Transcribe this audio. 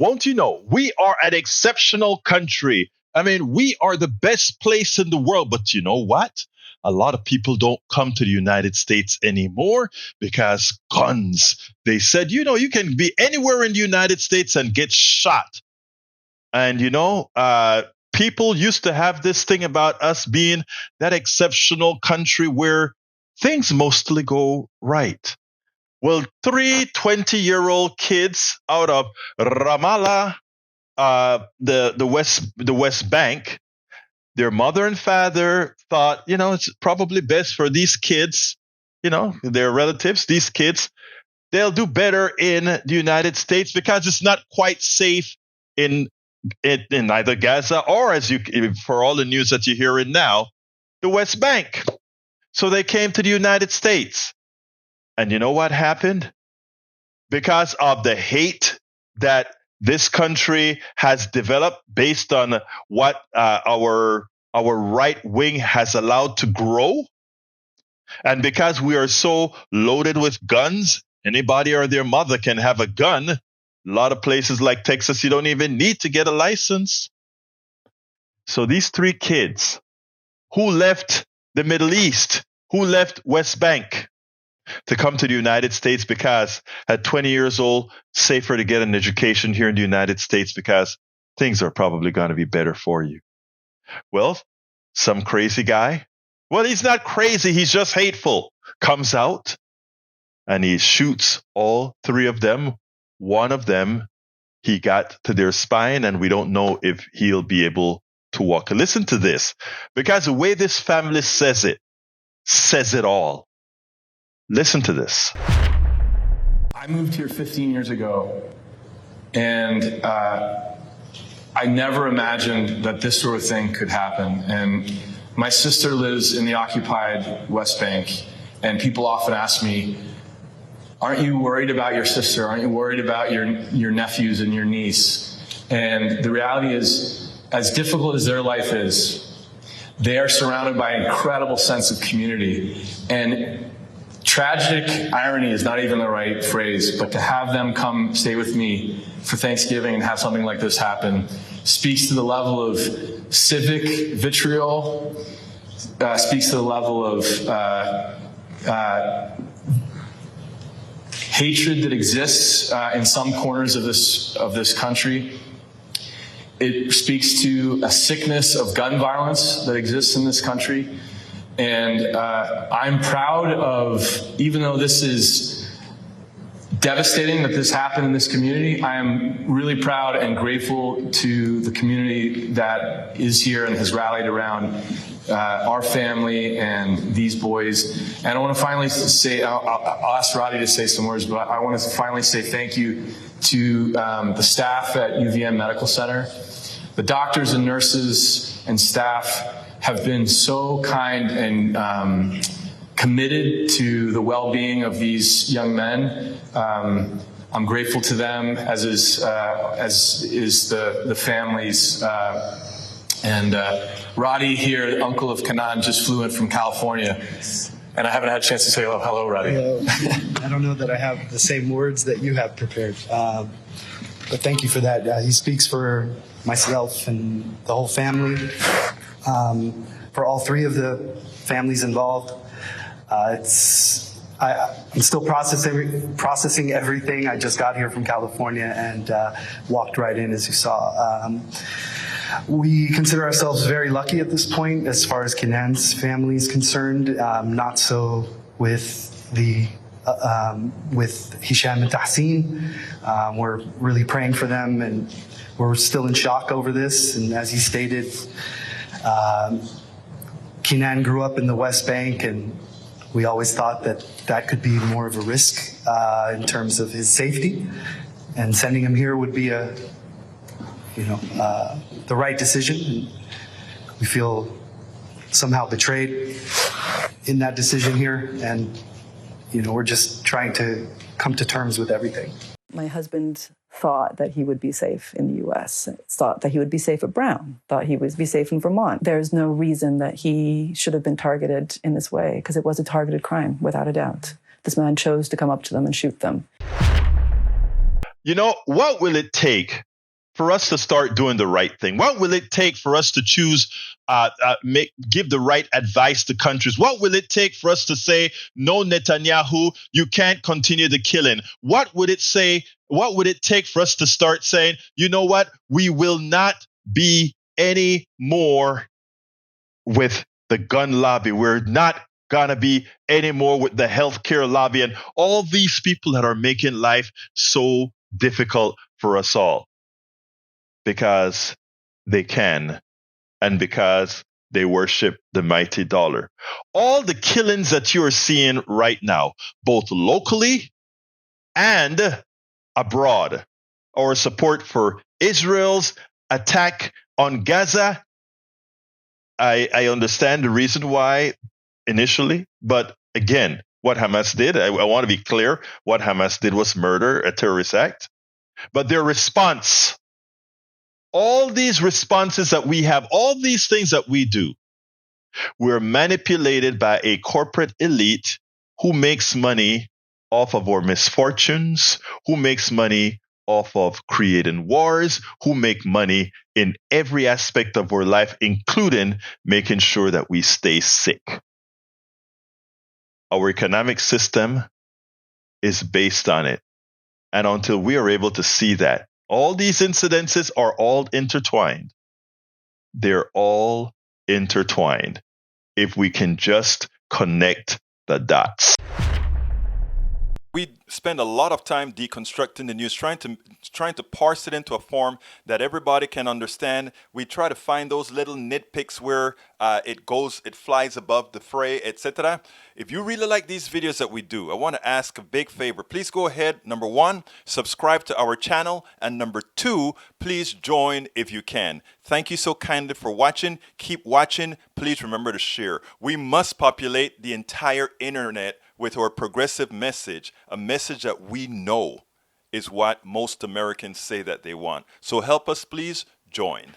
Won't you know, we are an exceptional country. I mean, we are the best place in the world. But you know what? A lot of people don't come to the United States anymore because guns. They said, you can be anywhere in the United States and get shot. And, people used to have this thing about us being that exceptional country where things mostly go right. Well, 20-year-old kids out of Ramallah, the West Bank, their mother and father thought, it's probably best for these kids, their relatives, these kids, they'll do better in the United States because it's not quite safe in either Gaza or, for all the news that you're hearing now, the West Bank. So they came to the United States. And you know what happened? Because of the hate that this country has developed based on what our right wing has allowed to grow, and because we are so loaded with guns, anybody or their mother can have a gun. A lot of places like Texas, you don't even need to get a license. So these 3 kids who left the Middle East, who left West Bank, to come to the United States because at 20 years old, safer to get an education here in the United States because things are probably going to be better for you. Well, some crazy guy, well, he's not crazy, he's just hateful, comes out and he shoots all 3 of them. One of them, he got to their spine and we don't know if he'll be able to walk. Listen to this, because the way this family says it all. Listen to this. I moved here 15 years ago, and I never imagined that this sort of thing could happen. And my sister lives in the occupied West Bank, and people often ask me, aren't you worried about your sister? Aren't you worried about your nephews and your niece? And the reality is, as difficult as their life is, they are surrounded by an incredible sense of community. And tragic irony is not even the right phrase, but to have them come stay with me for Thanksgiving and have something like this happen speaks to the level of civic vitriol, speaks to the level of hatred that exists in some corners of this country. It speaks to a sickness of gun violence that exists in this country. And I'm proud of, even though this is devastating that this happened in this community, I am really proud and grateful to the community that is here and has rallied around our family and these boys. And I want to finally say, I'll ask Roddy to say some words, but I want to finally say thank you to the staff at UVM Medical Center. The doctors and nurses and staff have been so kind and committed to the well-being of these young men. I'm grateful to them, as is the families. And Roddy here, uncle of Kanan, just flew in from California. And I haven't had a chance to say hello, Roddy. Hello. I don't know that I have the same words that you have prepared. But thank you for that. He speaks for myself and the whole family. For all 3 of the families involved. I'm still processing everything. I just got here from California and walked right in, as you saw. We consider ourselves very lucky at this point as far as Kenan's family is concerned. Not so with with Hisham and Tahsin. We're really praying for them, and we're still in shock over this. And as he stated, Kenan grew up in the West Bank, and we always thought that could be more of a risk in terms of his safety, and sending him here would be the right decision. And we feel somehow betrayed in that decision here, and we're just trying to come to terms with everything. My husband thought that he would be safe in the U.S., thought that he would be safe at Brown, thought he would be safe in Vermont. There's no reason that he should have been targeted in this way, because it was a targeted crime, without a doubt. This man chose to come up to them and shoot them. What will it take for us to start doing the right thing? What will it take for us to choose, give the right advice to countries? What will it take for us to say, no, Netanyahu, you can't continue the killing? What would it say? What would it take for us to start saying, you know what? We will not be any more with the gun lobby. We're not gonna be anymore with the healthcare lobby and all these people that are making life so difficult for us all because they can and because they worship the mighty dollar. All the killings that you are seeing right now, both locally and abroad, our support for Israel's attack on Gaza, I understand the reason why initially, but again, what Hamas did, I want to be clear, what Hamas did was murder, a terrorist act. But their response, all these responses that we have, all these things that we do, we're manipulated by a corporate elite who makes money off of our misfortunes, who makes money off of creating wars, who make money in every aspect of our life, including making sure that we stay sick. Our economic system is based on it. And until we are able to see that, all these incidences are all intertwined. They're all intertwined. If we can just connect the dots. We spend a lot of time deconstructing the news, trying to parse it into a form that everybody can understand. We try to find those little nitpicks where it flies above the fray, etc. If you really like these videos that we do, I want to ask a big favor. Please go ahead. Number 1, subscribe to our channel. And number 2, please join if you can. Thank you so kindly for watching. Keep watching. Please remember to share. We must populate the entire internet with our progressive message, a message that we know is what most Americans say that they want. So help us, please join.